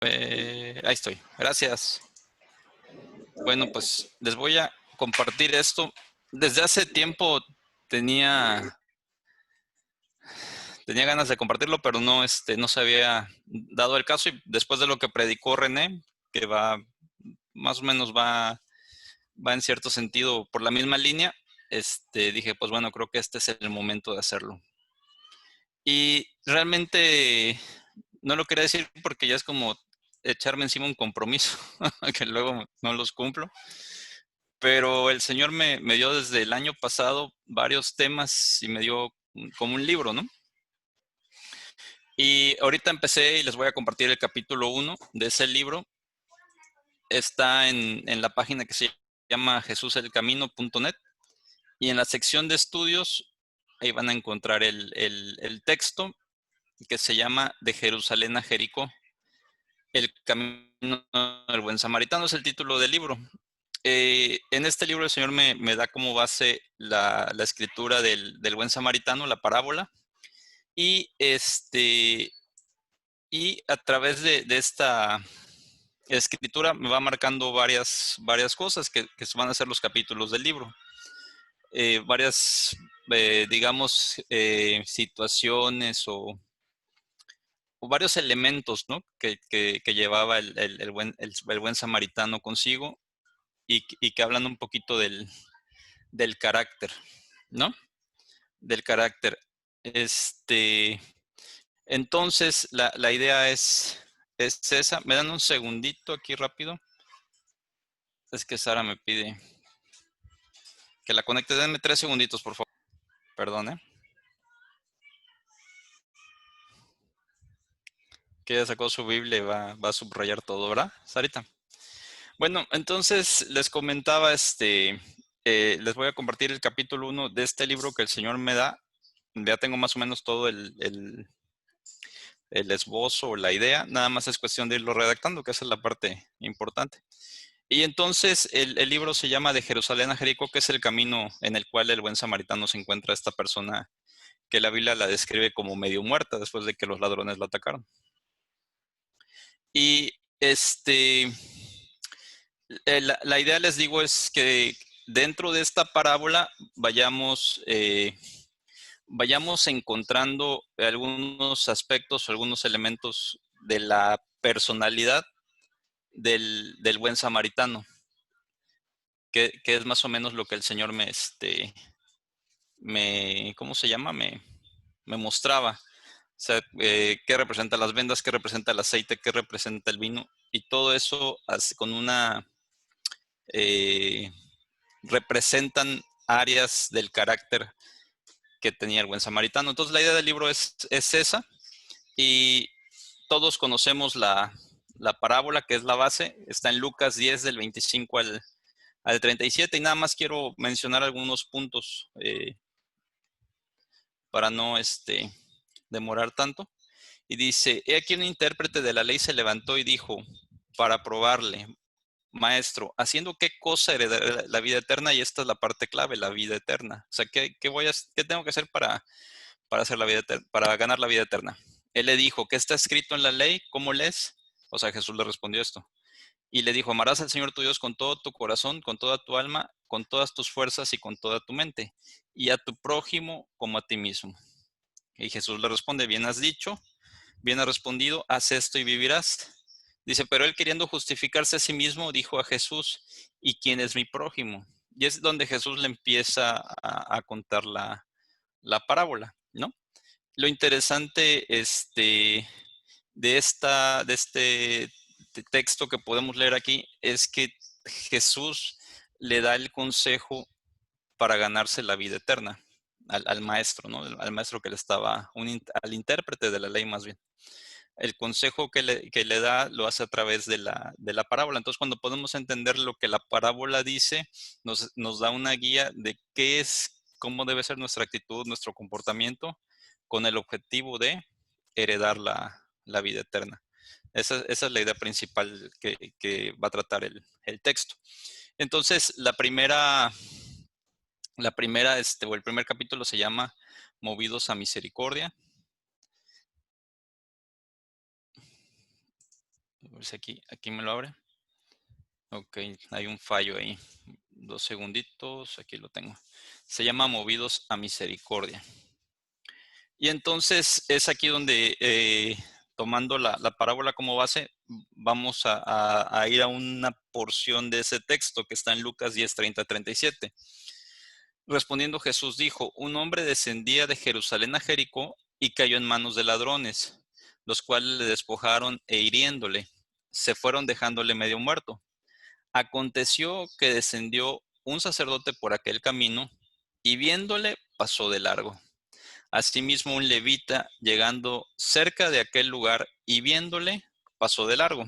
Ahí estoy. Gracias. Bueno, pues les voy a compartir esto. Desde hace tiempo tenía, tenía ganas de compartirlo, pero no se había dado el caso. Y después de lo que predicó René, que más o menos va en cierto sentido por la misma línea, dije, pues bueno, creo que este es el momento de hacerlo. Y realmente no lo quería decir porque ya es como echarme encima un compromiso, que luego no los cumplo. Pero el Señor me dio desde el año pasado varios temas y me dio como un libro, ¿no? Y ahorita empecé y les voy a compartir el capítulo 1 de ese libro. Está en la página que se llama jesuselcamino.net y en la sección de estudios ahí van a encontrar el texto que se llama De Jerusalén a Jericó. El camino del buen samaritano es el título del libro. En este libro el Señor me da como base la escritura del buen samaritano, la parábola, y, y a través de esta escritura me va marcando varias cosas que van a ser los capítulos del libro. Varias, digamos, situaciones o varios elementos, ¿no? que llevaba el buen samaritano consigo y que hablan un poquito del carácter, ¿no? Del carácter. Entonces, la idea es esa. ¿Me dan un segundito aquí rápido? Es que Sara me pide que la conecte. Denme 3 segunditos, por favor. Perdón, ¿eh? Que ya sacó su Biblia y va a subrayar todo, ¿verdad, Sarita? Bueno, entonces les comentaba, les voy a compartir el capítulo 1 de este libro que el Señor me da. Ya tengo más o menos todo el esbozo o la idea, nada más es cuestión de irlo redactando, que esa es la parte importante. Y entonces el libro se llama De Jerusalén a Jericó, que es el camino en el cual el buen samaritano se encuentra a esta persona que la Biblia la describe como medio muerta después de que los ladrones la atacaron. Y la idea, les digo, es que dentro de esta parábola vayamos encontrando algunos aspectos o algunos elementos de la personalidad del buen samaritano, que es más o menos lo que el Señor ¿cómo se llama? Me mostraba. O sea, qué representa las vendas, qué representa el aceite, qué representa el vino. Y todo eso con eh, representan áreas del carácter que tenía el buen samaritano. Entonces la idea del libro es esa. Y todos conocemos la parábola, que es la base. Está en Lucas 10 del 25 al 37. Y nada más quiero mencionar algunos puntos para no demorar tanto. Y dice, he aquí un intérprete de la ley se levantó y dijo, para probarle, maestro, ¿haciendo qué cosa heredar la vida eterna? Y esta es la parte clave, la vida eterna. O sea, ¿qué tengo que hacer hacer la vida para ganar la vida eterna? Él le dijo, ¿qué está escrito en la ley? ¿Cómo lees? O sea, Jesús le respondió esto. Y le dijo, amarás al Señor tu Dios con todo tu corazón, con toda tu alma, con todas tus fuerzas y con toda tu mente, y a tu prójimo como a ti mismo. Y Jesús le responde, bien has dicho, bien has respondido, haz esto y vivirás. Dice, pero él queriendo justificarse a sí mismo, dijo a Jesús, ¿y quién es mi prójimo? Y es donde Jesús le empieza a contar la parábola, ¿no? Lo interesante de este texto que podemos leer aquí es que Jesús le da el consejo para ganarse la vida eterna al maestro, ¿no? Al maestro que le estaba, al intérprete de la ley más bien. El consejo que le da lo hace a través de la parábola. Entonces, cuando podemos entender lo que la parábola dice, nos da una guía de qué es, cómo debe ser nuestra actitud, nuestro comportamiento, con el objetivo de heredar la vida eterna. Esa es la idea principal que va a tratar el texto. Entonces, o el primer capítulo se llama Movidos a Misericordia. ver si aquí me lo abre. Ok, hay un fallo ahí. 2 segunditos, aquí lo tengo. Se llama Movidos a Misericordia. Y entonces es aquí donde, tomando la parábola como base, vamos a ir a una porción de ese texto que está en Lucas 10, 30, 37. Respondiendo Jesús dijo, un hombre descendía de Jerusalén a Jericó y cayó en manos de ladrones, los cuales le despojaron e hiriéndole, se fueron dejándole medio muerto. Aconteció que descendió un sacerdote por aquel camino y viéndole pasó de largo. Asimismo un levita, llegando cerca de aquel lugar y viéndole, pasó de largo.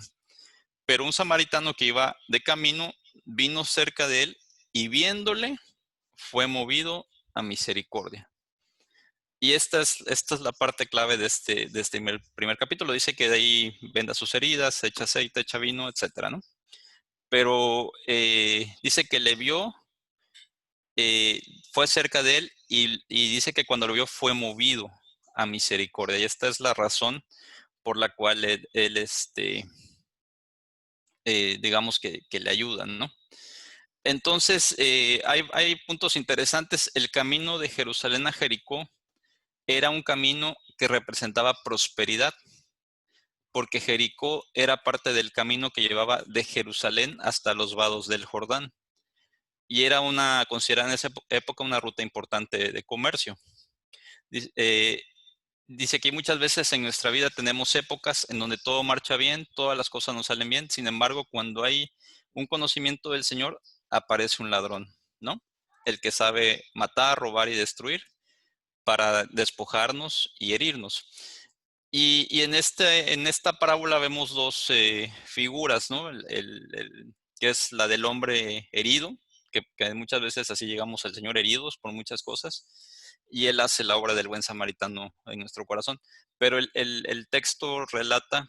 Pero un samaritano que iba de camino vino cerca de él y viéndole, fue movido a misericordia. Y esta es la parte clave de este primer capítulo. Dice que de ahí venda sus heridas, echa aceite, echa vino, etcétera, ¿no? Pero dice que le vio, eh, fue cerca de él y dice que cuando lo vio fue movido a misericordia. Y esta es la razón por la cual digamos que le ayudan, ¿no? Entonces, hay puntos interesantes. El camino de Jerusalén a Jericó era un camino que representaba prosperidad, porque Jericó era parte del camino que llevaba de Jerusalén hasta los vados del Jordán. Y era considerada en esa época una ruta importante de comercio. Dice que muchas veces en nuestra vida tenemos épocas en donde todo marcha bien, todas las cosas nos salen bien. Sin embargo, cuando hay un conocimiento del Señor, aparece un ladrón, ¿no? El que sabe matar, robar y destruir para despojarnos y herirnos. Y en esta parábola vemos dos figuras, ¿no? Que es la del hombre herido, que muchas veces así llegamos al Señor heridos por muchas cosas, y Él hace la obra del buen samaritano en nuestro corazón. Pero el texto relata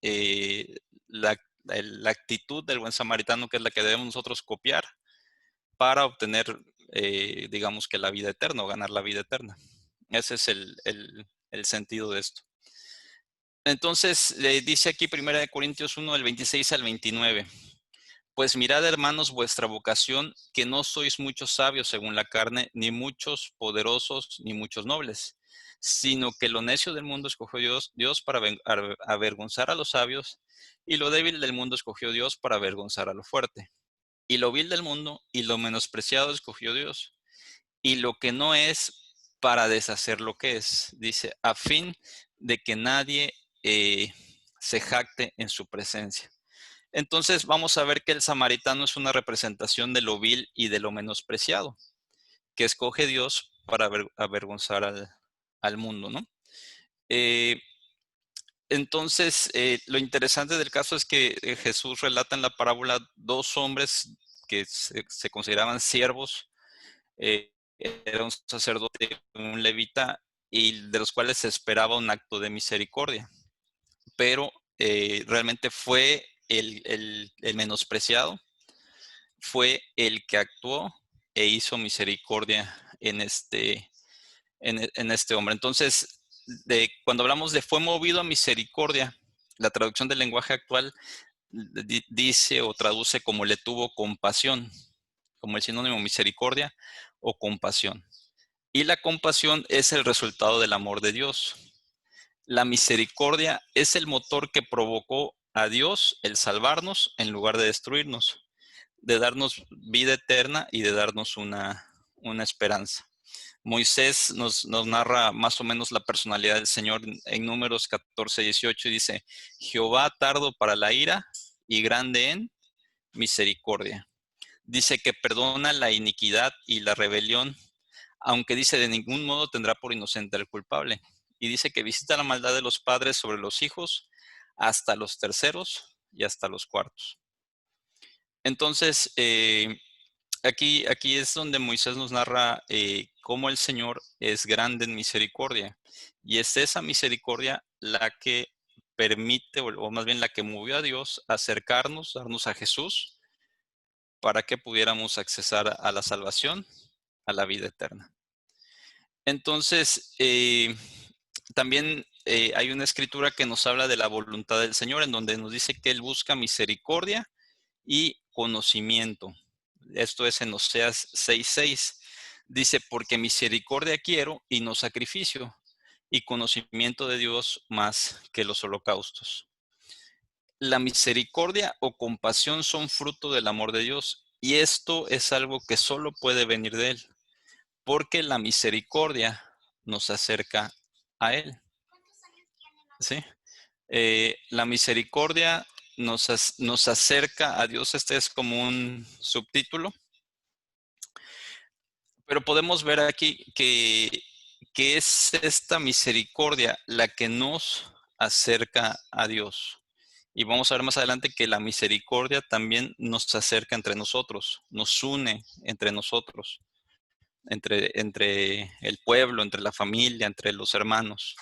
eh, la, la actitud del buen samaritano, que es la que debemos nosotros copiar para obtener, digamos que la vida eterna o ganar la vida eterna. Ese es el sentido de esto. Entonces, dice aquí 1 Corintios 1, del 26 al 29. Pues mirad, hermanos, vuestra vocación, que no sois muchos sabios según la carne, ni muchos poderosos, ni muchos nobles, sino que lo necio del mundo escogió Dios para avergonzar a los sabios, y lo débil del mundo escogió Dios para avergonzar a lo fuerte. Y lo vil del mundo y lo menospreciado escogió Dios, y lo que no es para deshacer lo que es, dice, a fin de que nadie se jacte en su presencia. Entonces vamos a ver que el samaritano es una representación de lo vil y de lo menospreciado, que escoge Dios para avergonzar al mundo, ¿no? Eh, entonces, lo interesante del caso es que Jesús relata en la parábola dos hombres que se consideraban siervos. Era un sacerdote, un levita, y de los cuales se esperaba un acto de misericordia. Pero realmente fue el menospreciado, fue el que actuó e hizo misericordia en este hombre. Entonces, cuando hablamos de fue movido a misericordia, la traducción del lenguaje actual dice o traduce como le tuvo compasión, como el sinónimo misericordia o compasión. Y la compasión es el resultado del amor de Dios. La misericordia es el motor que provocó a Dios el salvarnos en lugar de destruirnos, de darnos vida eterna y de darnos una esperanza. Moisés nos narra más o menos la personalidad del Señor en Números 14, 18 y dice, Jehová tardo para la ira y grande en misericordia. Dice que perdona la iniquidad y la rebelión, aunque dice de ningún modo tendrá por inocente al culpable. Y dice que visita la maldad de los padres sobre los hijos hasta los terceros y hasta los cuartos. Entonces, aquí es donde Moisés nos narra cómo el Señor es grande en misericordia. Y es esa misericordia la que permite, o más bien la que movió a Dios a acercarnos, darnos a Jesús, para que pudiéramos accesar a la salvación, a la vida eterna. Entonces, también hay una escritura que nos habla de la voluntad del Señor, en donde nos dice que Él busca misericordia y conocimiento. Esto es en Oseas 6:6. Dice, porque misericordia quiero y no sacrificio, y conocimiento de Dios más que los holocaustos. La misericordia o compasión son fruto del amor de Dios, y esto es algo que solo puede venir de Él, porque la misericordia nos acerca a Él. ¿Sí? La misericordia nos acerca a Dios. Este es como un subtítulo, pero podemos ver aquí que es esta misericordia la que nos acerca a Dios. Y vamos a ver más adelante que la misericordia también nos acerca entre nosotros, nos une entre nosotros, entre el pueblo, entre la familia, entre los hermanos.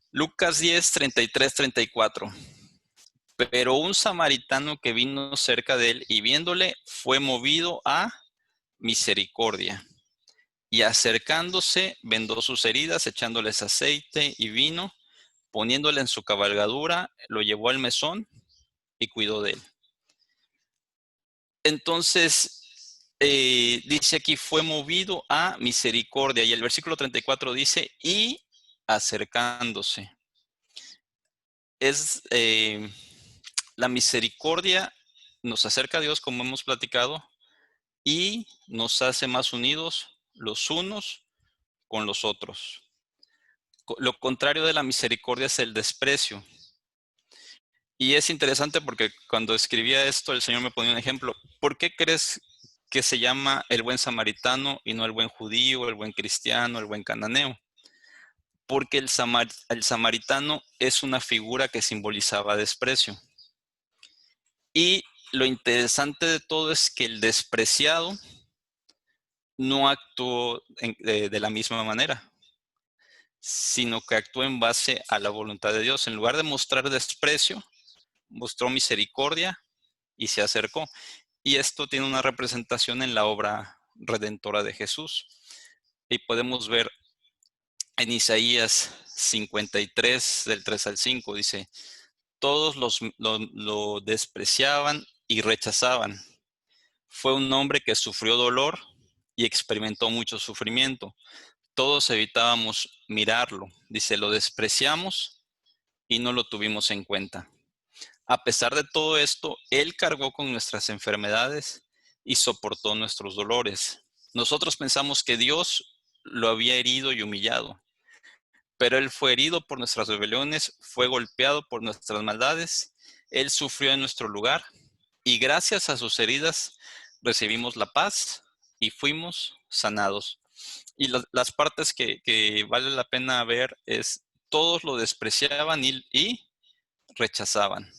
Lucas 10, 33, 34. Pero un samaritano que vino cerca de él y viéndole fue movido a misericordia. Y acercándose, vendó sus heridas, echándoles aceite y vino, poniéndole en su cabalgadura, lo llevó al mesón y cuidó de él. Entonces, dice aquí, fue movido a misericordia. Y el versículo 34 dice, y acercándose. Es la misericordia nos acerca a Dios, como hemos platicado, y nos hace más unidos los unos con los otros. Lo contrario de la misericordia es el desprecio. Y es interesante porque cuando escribía esto, el Señor me ponía un ejemplo. ¿Por qué crees que se llama el buen samaritano y no el buen judío, el buen cristiano, el buen cananeo? Porque el samaritano es una figura que simbolizaba desprecio. Y lo interesante de todo es que el despreciado no actuó de la misma manera, sino que actuó en base a la voluntad de Dios. En lugar de mostrar desprecio, mostró misericordia y se acercó. Y esto tiene una representación en la obra redentora de Jesús. Y podemos ver en Isaías 53, del 3 al 5, dice, todos lo despreciaban y rechazaban. Fue un hombre que sufrió dolor y experimentó mucho sufrimiento. Todos evitábamos mirarlo. Dice, lo despreciamos y no lo tuvimos en cuenta. A pesar de todo esto, Él cargó con nuestras enfermedades y soportó nuestros dolores. Nosotros pensamos que Dios lo había herido y humillado, pero Él fue herido por nuestras rebeliones, fue golpeado por nuestras maldades, Él sufrió en nuestro lugar y gracias a sus heridas recibimos la paz y fuimos sanados. Y las partes que vale la pena ver es, todos lo despreciaban y rechazaban.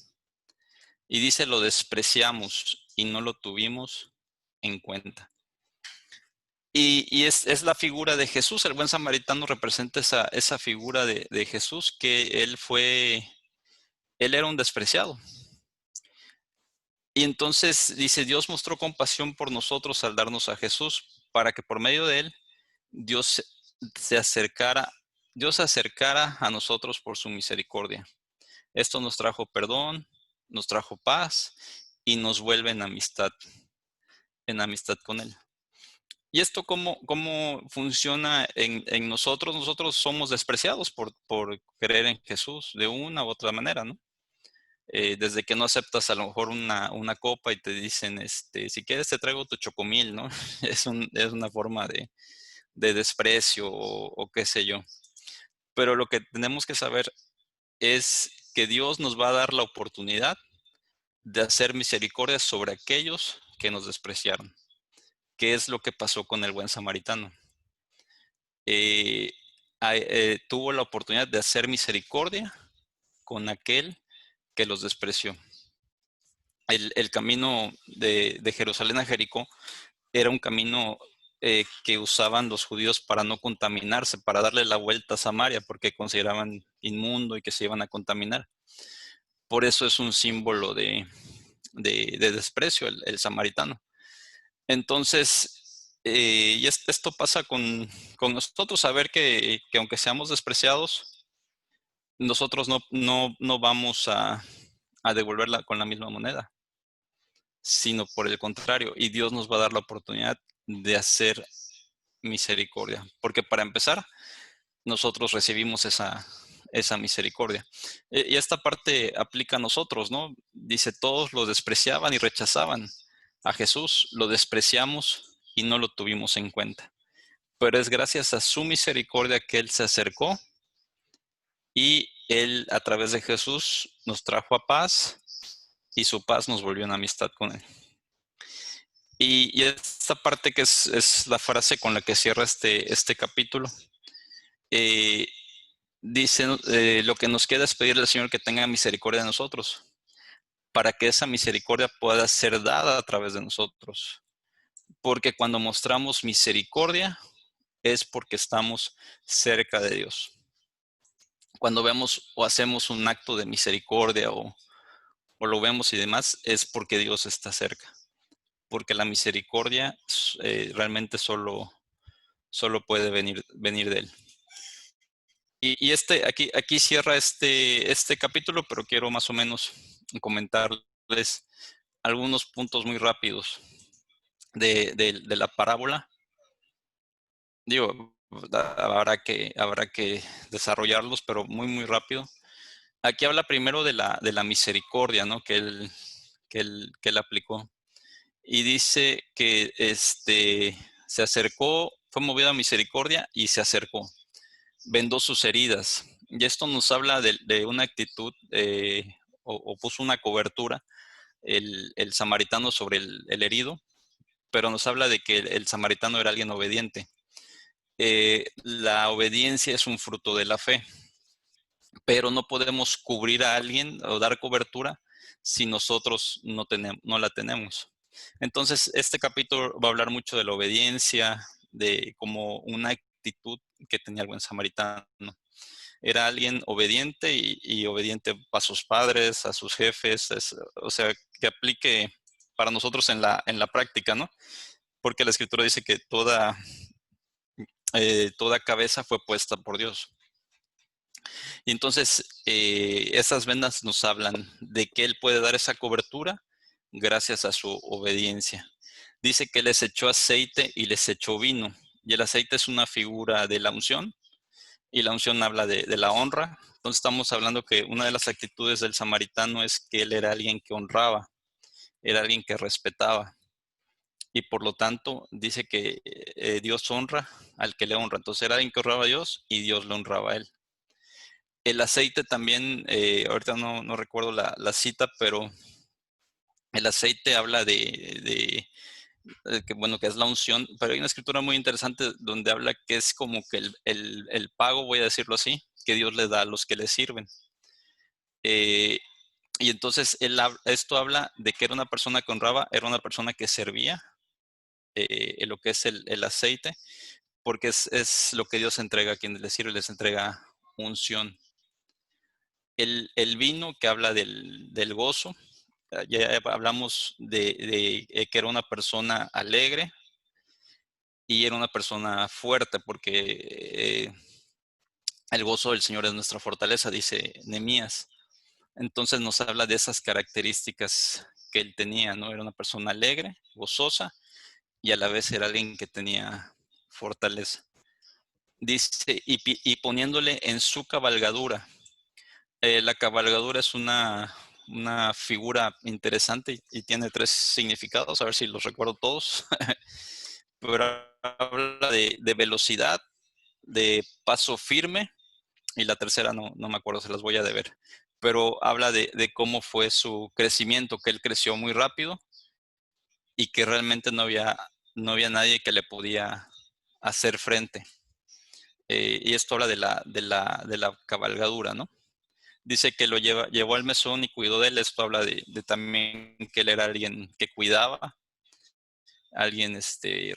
Y dice, lo despreciamos y no lo tuvimos en cuenta. Y es la figura de Jesús. El buen samaritano representa esa figura de Jesús, que él era un despreciado. Y entonces dice, Dios mostró compasión por nosotros al darnos a Jesús, para que por medio de él Dios se acercara, Dios se acercara a nosotros por su misericordia. Esto nos trajo perdón, nos trajo paz y nos vuelve en amistad con Él. ¿Y esto cómo funciona en nosotros? Nosotros somos despreciados por creer en Jesús de una u otra manera, ¿no? Desde que no aceptas a lo mejor una copa y te dicen, si quieres te traigo tu chocomil, ¿no? Es una forma de desprecio o qué sé yo. Pero lo que tenemos que saber es que Dios nos va a dar la oportunidad de hacer misericordia sobre aquellos que nos despreciaron. ¿Qué es lo que pasó con el buen samaritano? Tuvo la oportunidad de hacer misericordia con aquel que los despreció. El camino de Jerusalén a Jericó era un camino que usaban los judíos para no contaminarse, para darle la vuelta a Samaria, porque consideraban inmundo y que se iban a contaminar. Por eso es un símbolo de desprecio el samaritano. Entonces, y esto pasa con nosotros, saber que aunque seamos despreciados, nosotros no vamos a devolverla con la misma moneda, sino por el contrario, y Dios nos va a dar la oportunidad de hacer misericordia. Porque para empezar, nosotros recibimos esa misericordia. Y esta parte aplica a nosotros, ¿no? Dice, todos lo despreciaban y rechazaban. A Jesús lo despreciamos y no lo tuvimos en cuenta. Pero es gracias a su misericordia que Él se acercó y Él a través de Jesús nos trajo a paz y su paz nos volvió en amistad con Él. Y esta parte que es la frase con la que cierra este capítulo, eh, dice, lo que nos queda es pedirle al Señor que tenga misericordia de nosotros, para que esa misericordia pueda ser dada a través de nosotros. Porque cuando mostramos misericordia es porque estamos cerca de Dios. Cuando vemos o hacemos un acto de misericordia o lo vemos y demás, es porque Dios está cerca. Porque la misericordia realmente solo puede venir de Él. Y aquí cierra este capítulo, pero quiero más o menos comentarles algunos puntos muy rápidos de la parábola. Digo, habrá que desarrollarlos, pero muy rápido. Aquí habla primero de la misericordia, ¿no? Que él aplicó. Y dice que se acercó, fue movido a misericordia y se acercó. Vendó sus heridas. Y esto nos habla de una actitud, o puso una cobertura el samaritano sobre el herido, pero nos habla de que el samaritano era alguien obediente. La obediencia es un fruto de la fe, pero no podemos cubrir a alguien o dar cobertura si nosotros no la tenemos. Entonces, este capítulo va a hablar mucho de la obediencia, de como una actitud que tenía el buen samaritano. Era alguien obediente y obediente a sus padres, a sus jefes, o sea, que aplique para nosotros en la práctica, ¿no? Porque la escritura dice que toda cabeza fue puesta por Dios. Y entonces, esas vendas nos hablan de que Él puede dar esa cobertura gracias a su obediencia. Dice que les echó aceite y les echó vino. Y el aceite es una figura de la unción y la unción habla de la honra. Entonces estamos hablando que una de las actitudes del samaritano es que él era alguien que honraba, era alguien que respetaba. Y por lo tanto dice que Dios honra al que le honra. Entonces era alguien que honraba a Dios y Dios le honraba a él. El aceite también, ahorita no recuerdo la cita, pero el aceite habla que es la unción, pero hay una escritura muy interesante donde habla que es como que el pago, voy a decirlo así, que Dios le da a los que le sirven. Eh, y entonces esto habla de que era una persona que honraba, era una persona que servía en lo que es el aceite, porque es lo que Dios entrega a quienes le sirve, les entrega unción. El vino que habla del gozo, ya hablamos de que era una persona alegre y era una persona fuerte, porque el gozo del Señor es nuestra fortaleza, dice Nehemías. Entonces nos habla de esas características que él tenía, ¿no? Era una persona alegre, gozosa y a la vez era alguien que tenía fortaleza. Dice, y poniéndole en su cabalgadura. La cabalgadura es una figura interesante y tiene tres significados, a ver si los recuerdo todos. Pero habla de velocidad, de paso firme, y la tercera no me acuerdo, se las voy a deber. Pero habla de cómo fue su crecimiento, que él creció muy rápido y que realmente no había nadie que le podía hacer frente. Y esto habla de la cabalgadura, ¿no? Dice que llevó al mesón y cuidó de él. Esto habla de también que él era alguien que cuidaba, alguien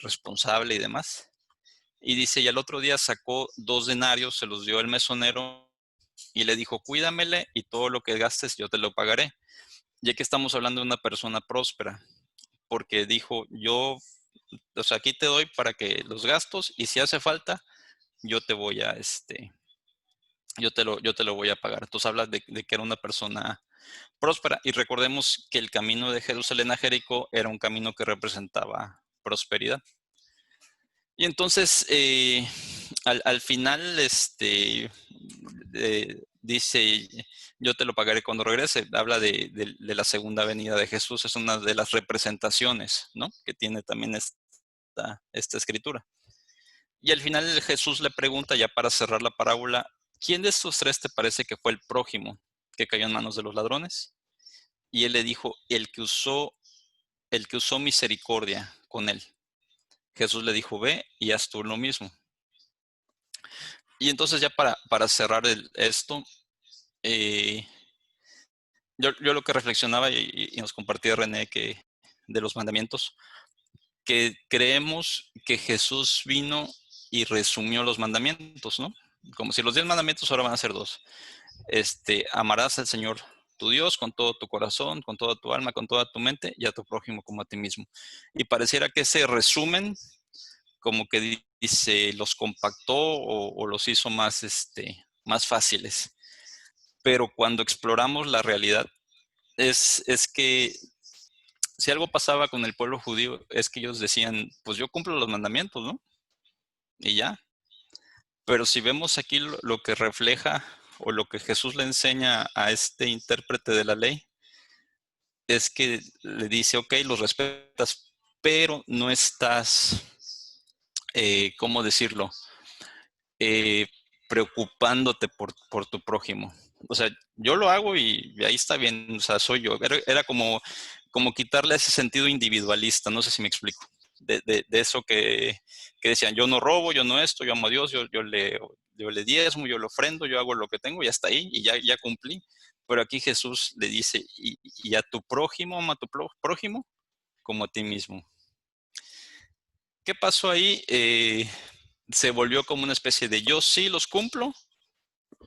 responsable y demás. Y dice, y al otro día sacó 2 denarios, se los dio el mesonero y le dijo, cuídamele y todo lo que gastes yo te lo pagaré. Ya que estamos hablando de una persona próspera, porque dijo, o sea, aquí te doy para que los gastos y si hace falta, yo te voy yo te lo voy a pagar. Entonces habla de que era una persona próspera. Y recordemos que el camino de Jerusalén a Jericó era un camino que representaba prosperidad. Y entonces, al final, dice, yo te lo pagaré cuando regrese. Habla de la segunda venida de Jesús. Es una de las representaciones, ¿no?, que tiene también esta escritura. Y al final Jesús le pregunta, ya para cerrar la parábola, ¿quién de estos tres te parece que fue el prójimo que cayó en manos de los ladrones? Y él le dijo, el que usó misericordia con él. Jesús le dijo, ve y haz tú lo mismo. Y entonces ya para cerrar esto, eh, yo lo que reflexionaba y nos compartía René de los mandamientos, que creemos que Jesús vino y resumió los mandamientos, ¿no? Como si los 10 mandamientos ahora van a ser dos. Amarás al Señor tu Dios con todo tu corazón, con toda tu alma, con toda tu mente y a tu prójimo como a ti mismo. Y pareciera que ese resumen como que dice, los compactó o los hizo más fáciles. Pero cuando exploramos la realidad, es que si algo pasaba con el pueblo judío, es que ellos decían, pues yo cumplo los mandamientos, ¿no? Y ya. Pero si vemos aquí lo que refleja o lo que Jesús le enseña a este intérprete de la ley, es que le dice, ok, los respetas, pero no estás, ¿cómo decirlo? Eh, preocupándote por tu prójimo. O sea, yo lo hago y ahí está bien, o sea, soy yo. Era como quitarle ese sentido individualista, no sé si me explico. De eso que decían, yo no robo, yo no esto, yo amo a Dios, yo le diezmo, yo le ofrendo, yo hago lo que tengo y hasta ahí, y ya cumplí. Pero aquí Jesús le dice, y a tu prójimo, ama a tu prójimo como a ti mismo. ¿Qué pasó ahí? Se volvió como una especie de yo sí los cumplo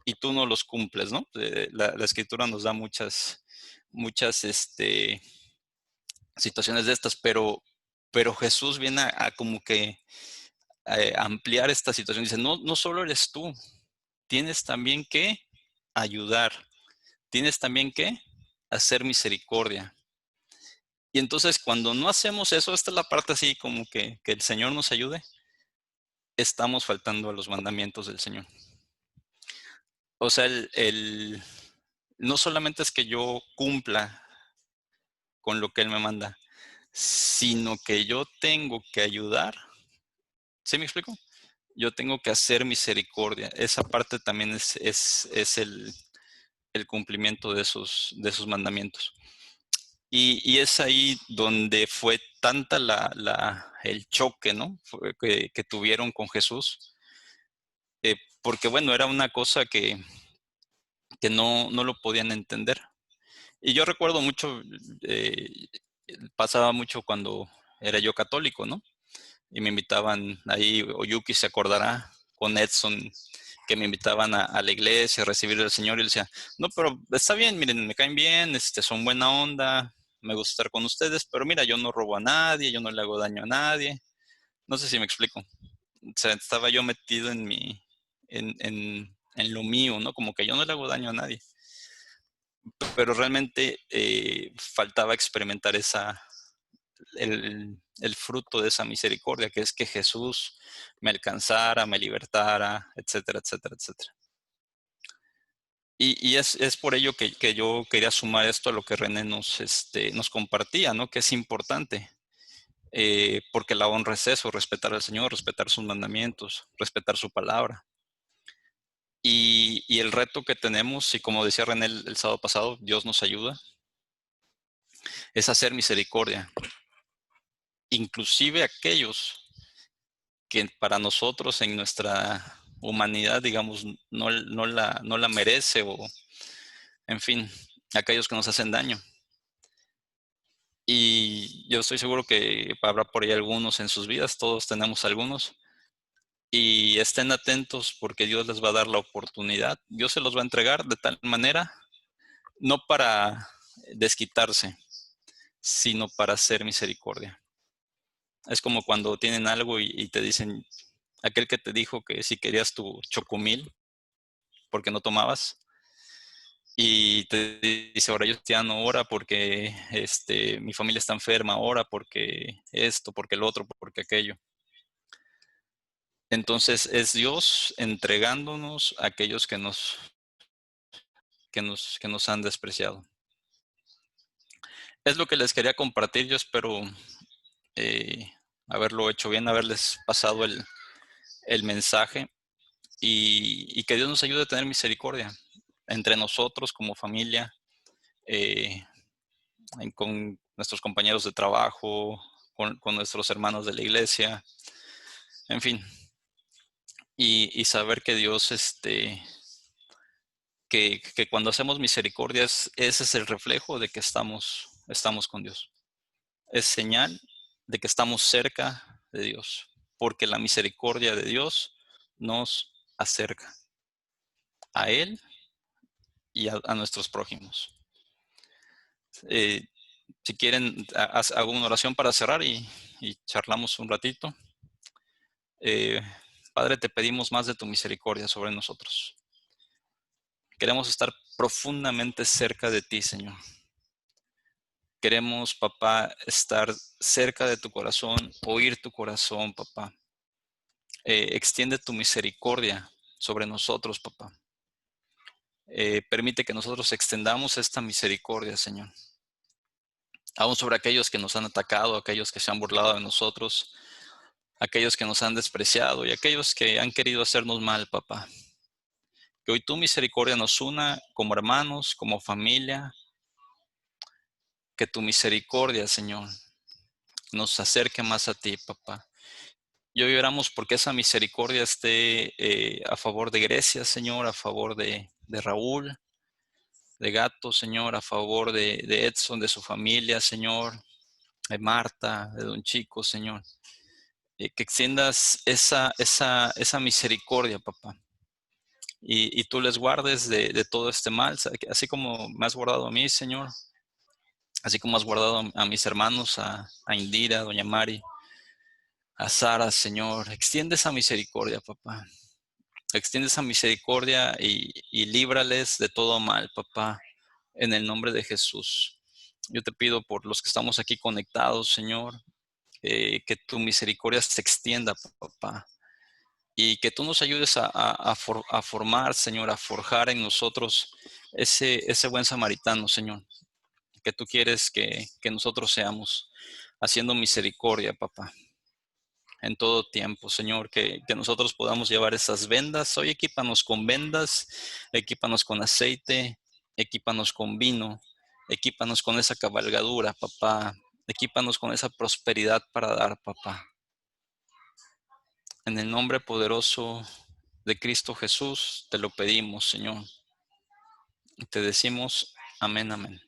y tú no los cumples, ¿no? La escritura nos da muchas situaciones de estas, pero Jesús viene a como que a ampliar esta situación. Dice, no, no solo eres tú, tienes también que ayudar, tienes también que hacer misericordia. Y entonces cuando no hacemos eso, esta es la parte así como que el Señor nos ayude, estamos faltando a los mandamientos del Señor. O sea, no solamente es que yo cumpla con lo que Él me manda, sino que yo tengo que ayudar. ¿Sí me explico? Yo tengo que hacer misericordia. Esa parte también es el cumplimiento de esos mandamientos. Y es ahí donde fue tanta el choque, ¿no? Que tuvieron con Jesús. Porque bueno, era una cosa que no lo podían entender. Y yo recuerdo mucho, eh, pasaba mucho cuando era yo católico, ¿no? Y me invitaban ahí, Oyuki se acordará, con Edson, que me invitaban a la iglesia a recibir al Señor y él decía, no, pero está bien, miren, me caen bien, son buena onda, me gusta estar con ustedes, pero mira, yo no robo a nadie, yo no le hago daño a nadie. No sé si me explico. O sea, estaba yo metido en lo mío, ¿no? Como que yo no le hago daño a nadie. Pero realmente faltaba experimentar el fruto de esa misericordia, que es que Jesús me alcanzara, me libertara, etcétera, etcétera, etcétera. Y es por ello que yo quería sumar esto a lo que René nos compartía, ¿no? Que es importante, porque la honra es eso, respetar al Señor, respetar sus mandamientos, respetar su palabra. Y el reto que tenemos, y como decía René el sábado pasado, Dios nos ayuda, es hacer misericordia. Inclusive aquellos que para nosotros en nuestra humanidad, digamos, no la merece o, en fin, aquellos que nos hacen daño. Y yo estoy seguro que habrá por ahí algunos en sus vidas, todos tenemos algunos, y estén atentos porque Dios les va a dar la oportunidad, Dios se los va a entregar de tal manera, no para desquitarse, sino para hacer misericordia. Es como cuando tienen algo y te dicen, aquel que te dijo que si querías tu chocomil, porque no tomabas. Y te dice, ahora yo ya no, ora porque mi familia está enferma, ora porque esto, porque el otro, porque aquello. Entonces es Dios entregándonos a aquellos que nos han despreciado. Es lo que les quería compartir. Yo espero eh, haberlo hecho bien, haberles pasado el mensaje y que Dios nos ayude a tener misericordia entre nosotros como familia, eh, con nuestros compañeros de trabajo, con nuestros hermanos de la iglesia, en fin, y saber que Dios, que cuando hacemos misericordias, ese es el reflejo de que estamos con Dios. Es señal de que estamos cerca de Dios, porque la misericordia de Dios nos acerca a Él y a nuestros prójimos. Eh, si quieren, hago una oración para cerrar y charlamos un ratito. Eh, Padre, te pedimos más de tu misericordia sobre nosotros. Queremos estar profundamente cerca de ti, Señor. Queremos, papá, estar cerca de tu corazón, oír tu corazón, papá. Extiende tu misericordia sobre nosotros, papá. Permite que nosotros extendamos esta misericordia, Señor. Aún sobre aquellos que nos han atacado, aquellos que se han burlado de nosotros, aquellos que nos han despreciado y aquellos que han querido hacernos mal, papá. Que hoy tu misericordia nos una como hermanos, como familia. Que tu misericordia, Señor, nos acerque más a ti, papá. Y hoy oramos porque esa misericordia esté a favor de Grecia, Señor, a favor de Raúl, de Gato, Señor, a favor de Edson, de su familia, Señor, de Marta, de Don Chico, Señor. Que extiendas esa misericordia, papá. Y tú les guardes de todo este mal, así como me has guardado a mí, Señor, así como has guardado a mis hermanos, a Indira, a Doña Mari, a Sara, Señor. Extiende esa misericordia, papá. Extiende esa misericordia y líbrales de todo mal, papá, en el nombre de Jesús. Yo te pido por los que estamos aquí conectados, Señor, que tu misericordia se extienda, papá, y que tú nos ayudes a formar, Señor, a forjar en nosotros ese buen samaritano, Señor, que tú quieres que nosotros seamos, haciendo misericordia, papá, en todo tiempo, Señor, que nosotros podamos llevar esas vendas. Hoy equípanos con vendas, equípanos con aceite, equípanos con vino, equípanos con esa cabalgadura, papá, equípanos con esa prosperidad para dar, papá. En el nombre poderoso de Cristo Jesús, te lo pedimos, Señor. Y te decimos, amén, amén.